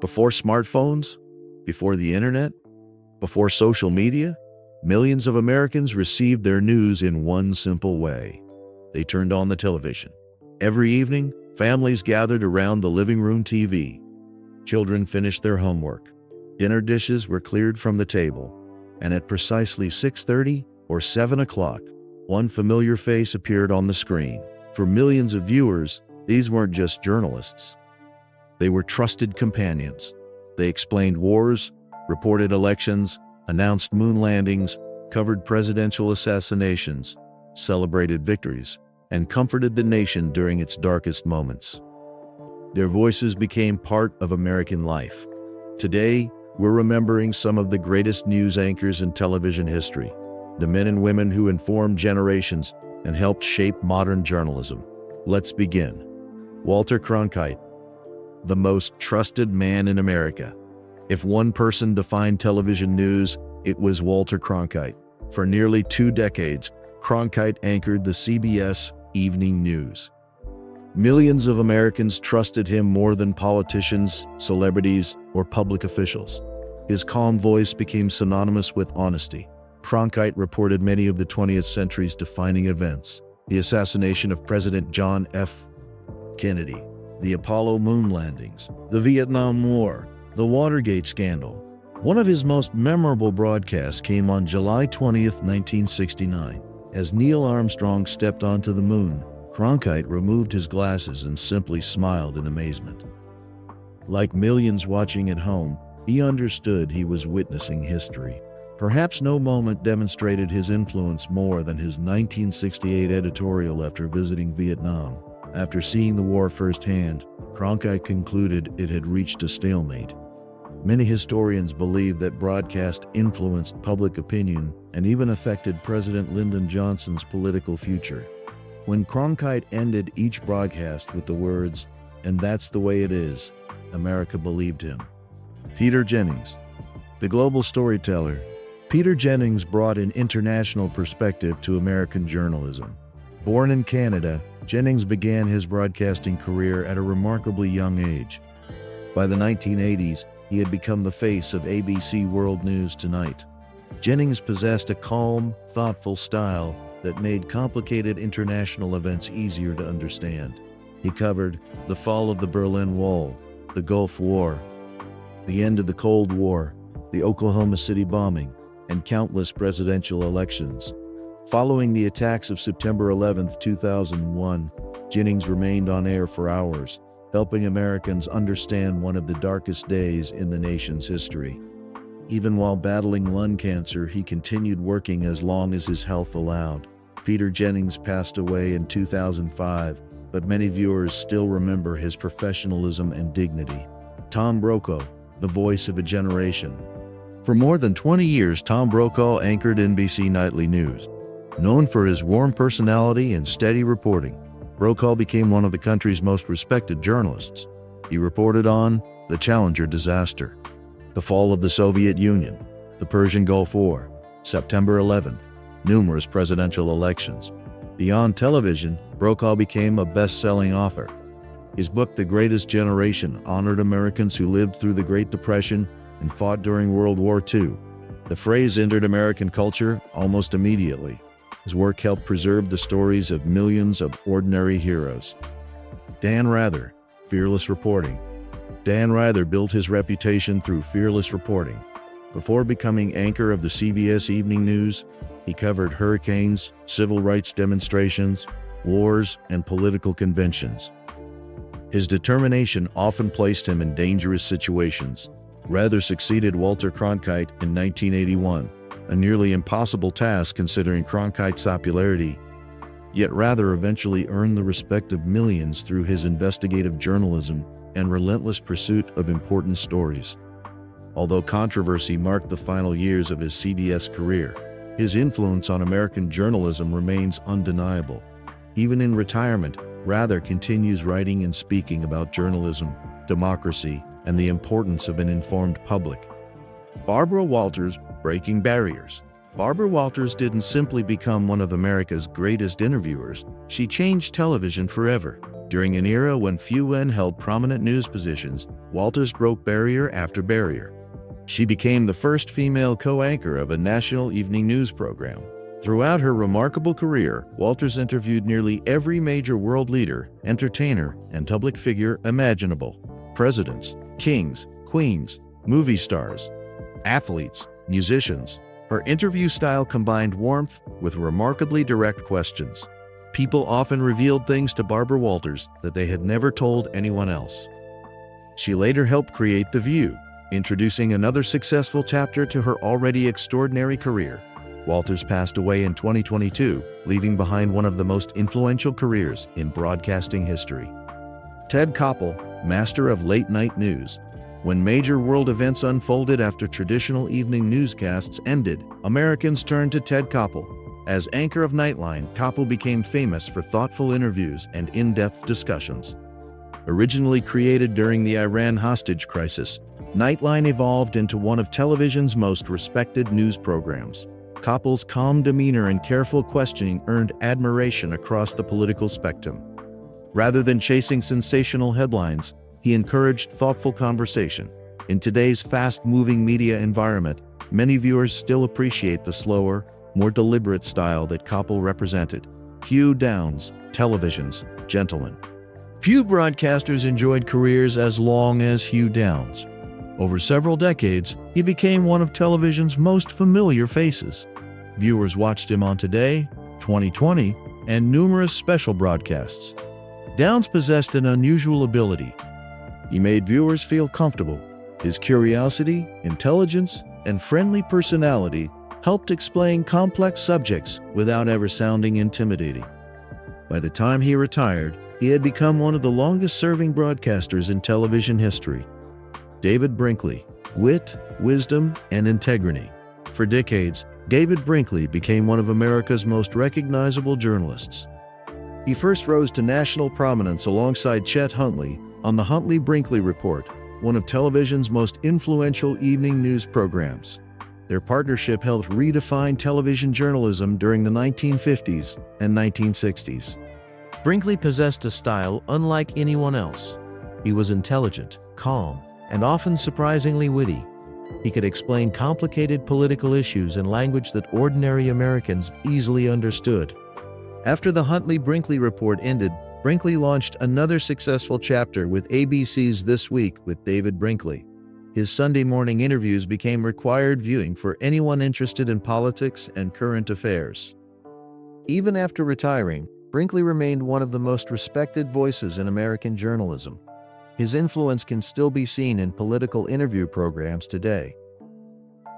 Before smartphones, before the internet, before social media, millions of Americans received their news in one simple way. They turned on the television. Every evening, families gathered around the living room TV. Children finished their homework. Dinner dishes were cleared from the table. And at precisely 6:30 or 7 o'clock, one familiar face appeared on the screen. For millions of viewers, these weren't just journalists. They were trusted companions. They explained wars, reported elections, announced moon landings, covered presidential assassinations, celebrated victories, and comforted the nation during its darkest moments. Their voices became part of American life. Today, we're remembering some of the greatest news anchors in television history, the men and women who informed generations and helped shape modern journalism. Let's begin. Walter Cronkite, the most trusted man in America. If one person defined television news, it was Walter Cronkite. For nearly 2 decades, Cronkite anchored the CBS Evening News. Millions of Americans trusted him more than politicians, celebrities, or public officials. His calm voice became synonymous with honesty. Cronkite reported many of the 20th century's defining events: the assassination of President John F. Kennedy, the Apollo moon landings, the Vietnam War, the Watergate scandal. One of his most memorable broadcasts came on July 20th, 1969. As Neil Armstrong stepped onto the moon, Cronkite removed his glasses and simply smiled in amazement. Like millions watching at home, he understood he was witnessing history. Perhaps no moment demonstrated his influence more than his 1968 editorial after visiting Vietnam. After seeing the war firsthand, Cronkite concluded it had reached a stalemate. Many historians believe that broadcast influenced public opinion and even affected President Lyndon Johnson's political future. When Cronkite ended each broadcast with the words, "And that's the way it is," America believed him. Peter Jennings, the global storyteller. Peter Jennings brought an international perspective to American journalism. Born in Canada, Jennings began his broadcasting career at a remarkably young age. By the 1980s, he had become the face of ABC World News Tonight. Jennings possessed a calm, thoughtful style that made complicated international events easier to understand. He covered the fall of the Berlin Wall, the Gulf War, the end of the Cold War, the Oklahoma City bombing, and countless presidential elections. Following the attacks of September 11, 2001, Jennings remained on air for hours, helping Americans understand one of the darkest days in the nation's history. Even while battling lung cancer, he continued working as long as his health allowed. Peter Jennings passed away in 2005, but many viewers still remember his professionalism and dignity. Tom Brokaw, the voice of a generation. For more than 20 years, Tom Brokaw anchored NBC Nightly News. Known for his warm personality and steady reporting, Brokaw became one of the country's most respected journalists. He reported on the Challenger disaster, the fall of the Soviet Union, the Persian Gulf War, September 11th, numerous presidential elections. Beyond television, Brokaw became a best-selling author. His book, The Greatest Generation, honored Americans who lived through the Great Depression and fought during World War II. The phrase entered American culture almost immediately. His work helped preserve the stories of millions of ordinary heroes. Dan Rather, fearless reporting. Dan Rather built his reputation through fearless reporting. Before becoming anchor of the CBS Evening News, he covered hurricanes, civil rights demonstrations, wars, and political conventions. His determination often placed him in dangerous situations. Rather succeeded Walter Cronkite in 1981, a nearly impossible task considering Cronkite's popularity. Yet Rather eventually earned the respect of millions through his investigative journalism and relentless pursuit of important stories. Although controversy marked the final years of his CBS career, his influence on American journalism remains undeniable. Even in retirement, Rather continues writing and speaking about journalism, democracy, and the importance of an informed public. Barbara Walters, breaking barriers. Barbara Walters didn't simply become one of America's greatest interviewers, she changed television forever. During an era when few men held prominent news positions, Walters broke barrier after barrier. She became the first female co-anchor of a national evening news program. Throughout her remarkable career, Walters interviewed nearly every major world leader, entertainer, and public figure imaginable. Presidents, kings, queens, movie stars, athletes, musicians. Her interview style combined warmth with remarkably direct questions. People often revealed things to Barbara Walters that they had never told anyone else. She later helped create The View, introducing another successful chapter to her already extraordinary career. Walters passed away in 2022, leaving behind one of the most influential careers in broadcasting history. Ted Koppel, master of late-night news. When major world events unfolded after traditional evening newscasts ended, Americans turned to Ted Koppel. As anchor of Nightline, Koppel became famous for thoughtful interviews and in-depth discussions. Originally created during the Iran hostage crisis, Nightline evolved into one of television's most respected news programs. Koppel's calm demeanor and careful questioning earned admiration across the political spectrum. Rather than chasing sensational headlines, he encouraged thoughtful conversation. In today's fast-moving media environment, many viewers still appreciate the slower, more deliberate style that Koppel represented. Hugh Downs, television's gentleman. Few broadcasters enjoyed careers as long as Hugh Downs. Over several decades, he became one of television's most familiar faces. Viewers watched him on Today, 2020, and numerous special broadcasts. Downs possessed an unusual ability. He made viewers feel comfortable. His curiosity, intelligence, and friendly personality helped explain complex subjects without ever sounding intimidating. By the time he retired, he had become one of the longest-serving broadcasters in television history. David Brinkley, wit, wisdom, and integrity. For decades, David Brinkley became one of America's most recognizable journalists. He first rose to national prominence alongside Chet Huntley on the Huntley-Brinkley Report, one of television's most influential evening news programs. Their partnership helped redefine television journalism during the 1950s and 1960s. Brinkley possessed a style unlike anyone else. He was intelligent, calm, and often surprisingly witty. He could explain complicated political issues in language that ordinary Americans easily understood. After the Huntley-Brinkley Report ended, Brinkley launched another successful chapter with ABC's This Week with David Brinkley. His Sunday morning interviews became required viewing for anyone interested in politics and current affairs. Even after retiring, Brinkley remained one of the most respected voices in American journalism. His influence can still be seen in political interview programs today.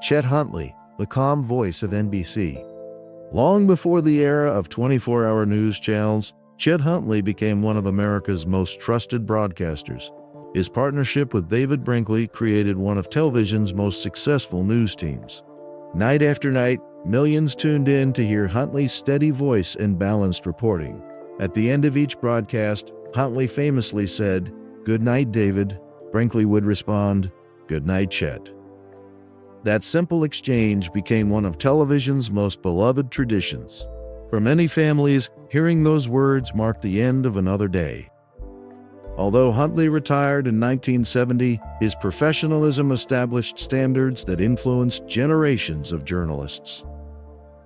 Chet Huntley, the calm voice of NBC. Long before the era of 24-hour news channels, Chet Huntley became one of America's most trusted broadcasters. His partnership with David Brinkley created one of television's most successful news teams. Night after night, millions tuned in to hear Huntley's steady voice and balanced reporting. At the end of each broadcast, Huntley famously said, "Good night, David." Brinkley would respond, "Good night, Chet." That simple exchange became one of television's most beloved traditions. For many families, hearing those words marked the end of another day. Although Huntley retired in 1970, his professionalism established standards that influenced generations of journalists.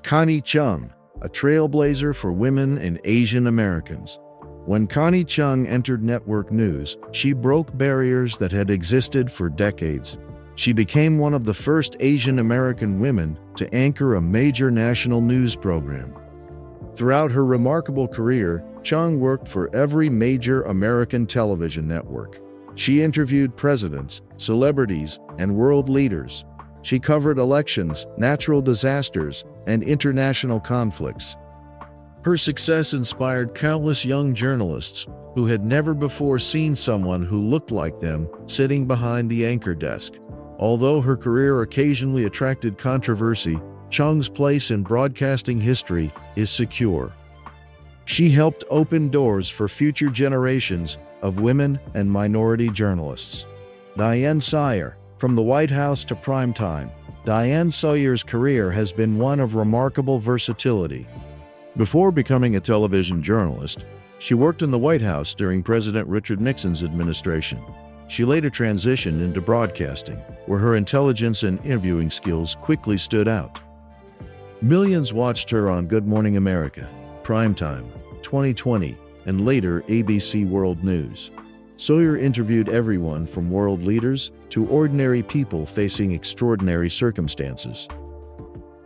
Connie Chung, a trailblazer for women and Asian Americans. When Connie Chung entered network news, she broke barriers that had existed for decades. She became one of the first Asian American women to anchor a major national news program. Throughout her remarkable career, Chung worked for every major American television network. She interviewed presidents, celebrities, and world leaders. She covered elections, natural disasters, and international conflicts. Her success inspired countless young journalists who had never before seen someone who looked like them sitting behind the anchor desk. Although her career occasionally attracted controversy, Chung's place in broadcasting history is secure. She helped open doors for future generations of women and minority journalists. Diane Sawyer, from the White House to primetime, Diane Sawyer's career has been one of remarkable versatility. Before becoming a television journalist, she worked in the White House during President Richard Nixon's administration. She later transitioned into broadcasting, where her intelligence and interviewing skills quickly stood out. Millions watched her on Good Morning America, Primetime, 2020, and later ABC World News. Sawyer interviewed everyone from world leaders to ordinary people facing extraordinary circumstances.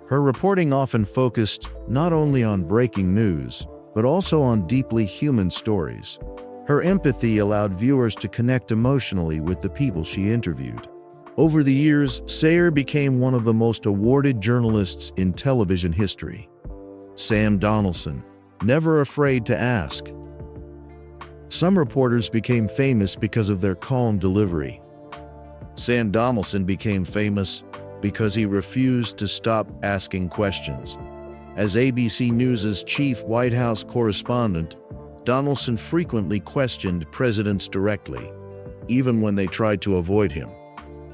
Her reporting often focused not only on breaking news, but also on deeply human stories. Her empathy allowed viewers to connect emotionally with the people she interviewed. Over the years, Sawyer became one of the most awarded journalists in television history. Sam Donaldson, never afraid to ask. Some reporters became famous because of their calm delivery. Sam Donaldson became famous because he refused to stop asking questions. As ABC News' chief White House correspondent, Donaldson frequently questioned presidents directly, even when they tried to avoid him.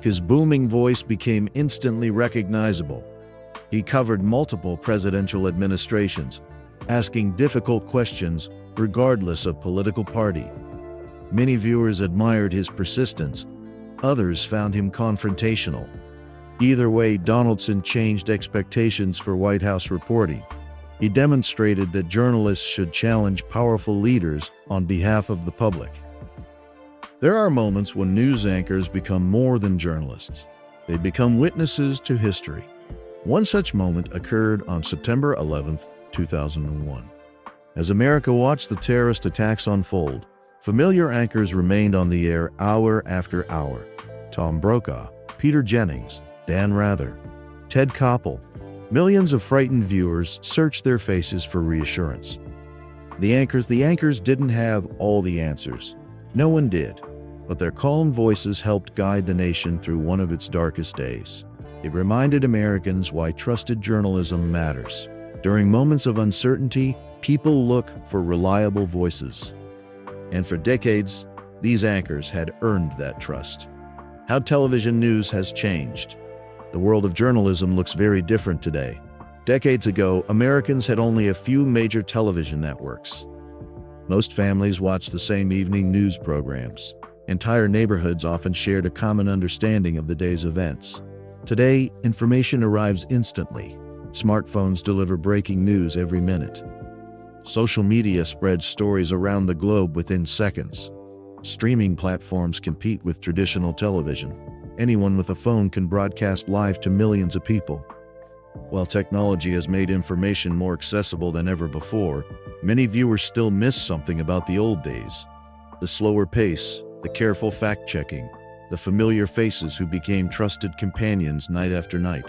His booming voice became instantly recognizable. He covered multiple presidential administrations, asking difficult questions regardless of political party. Many viewers admired his persistence. Others found him confrontational. Either way, Donaldson changed expectations for White House reporting. He demonstrated that journalists should challenge powerful leaders on behalf of the public. There are moments when news anchors become more than journalists. They become witnesses to history. One such moment occurred on September 11, 2001. As America watched the terrorist attacks unfold, familiar anchors remained on the air hour after hour. Tom Brokaw, Peter Jennings, Dan Rather, Ted Koppel. Millions of frightened viewers searched their faces for reassurance. The anchors didn't have all the answers. No one did, but their calm voices helped guide the nation through one of its darkest days. It reminded Americans why trusted journalism matters. During moments of uncertainty, people look for reliable voices. And for decades, these anchors had earned that trust. How television news has changed. The world of journalism looks very different today. Decades ago, Americans had only a few major television networks. Most families watched the same evening news programs. Entire neighborhoods often shared a common understanding of the day's events. Today, information arrives instantly. Smartphones deliver breaking news every minute. Social media spreads stories around the globe within seconds. Streaming platforms compete with traditional television. Anyone with a phone can broadcast live to millions of people. While technology has made information more accessible than ever before, many viewers still miss something about the old days. The slower pace, the careful fact-checking, the familiar faces who became trusted companions night after night.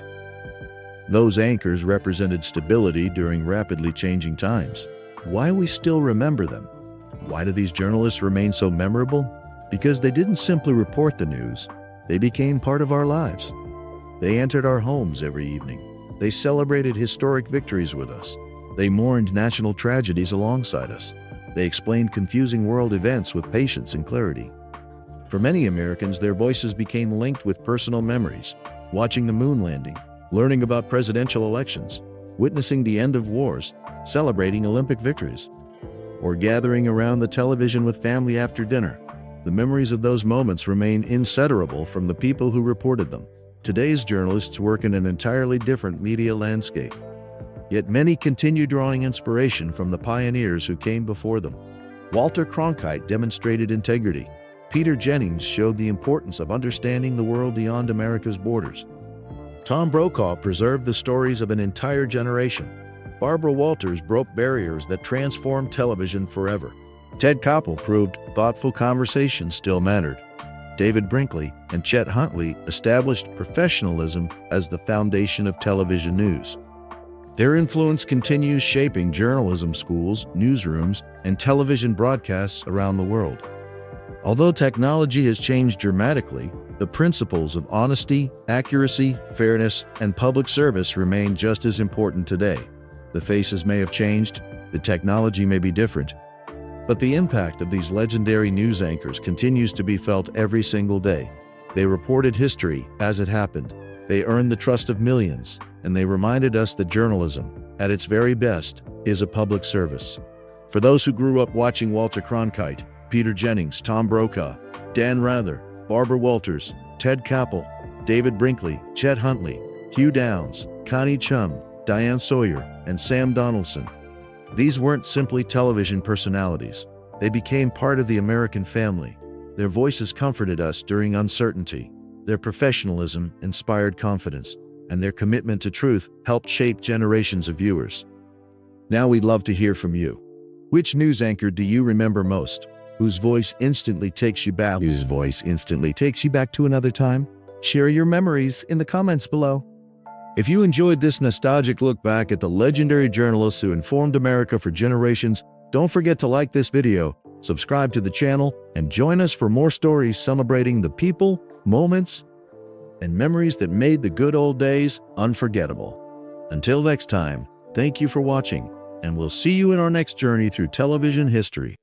Those anchors represented stability during rapidly changing times. Why we still remember them? Why do these journalists remain so memorable? Because they didn't simply report the news. They became part of our lives. They entered our homes every evening. They celebrated historic victories with us. They mourned national tragedies alongside us. They explained confusing world events with patience and clarity. For many Americans, their voices became linked with personal memories, watching the moon landing, learning about presidential elections, witnessing the end of wars, celebrating Olympic victories, or gathering around the television with family after dinner. The memories of those moments remain inseparable from the people who reported them. Today's journalists work in an entirely different media landscape. Yet many continue drawing inspiration from the pioneers who came before them. Walter Cronkite demonstrated integrity. Peter Jennings showed the importance of understanding the world beyond America's borders. Tom Brokaw preserved the stories of an entire generation. Barbara Walters broke barriers that transformed television forever. Ted Koppel proved thoughtful conversation still mattered. David Brinkley and Chet Huntley established professionalism as the foundation of television news. Their influence continues shaping journalism schools, newsrooms, and television broadcasts around the world. Although technology has changed dramatically, the principles of honesty, accuracy, fairness, and public service remain just as important today. The faces may have changed, the technology may be different, but the impact of these legendary news anchors continues to be felt every single day. They reported history as it happened. They earned the trust of millions, and they reminded us that journalism, at its very best, is a public service. For those who grew up watching Walter Cronkite, Peter Jennings, Tom Brokaw, Dan Rather, Barbara Walters, Ted Koppel, David Brinkley, Chet Huntley, Hugh Downs, Connie Chung, Diane Sawyer, and Sam Donaldson. These weren't simply television personalities. They became part of the American family. Their voices comforted us during uncertainty. Their professionalism inspired confidence, and their commitment to truth helped shape generations of viewers. Now we'd love to hear from you. Which news anchor do you remember most? Whose voice instantly takes you back to another time? Share your memories in the comments below. If you enjoyed this nostalgic look back at the legendary journalists who informed America for generations, don't forget to like this video, subscribe to the channel, and join us for more stories celebrating the people, moments, and memories that made the good old days unforgettable. Until next time, thank you for watching, and we'll see you in our next journey through television history.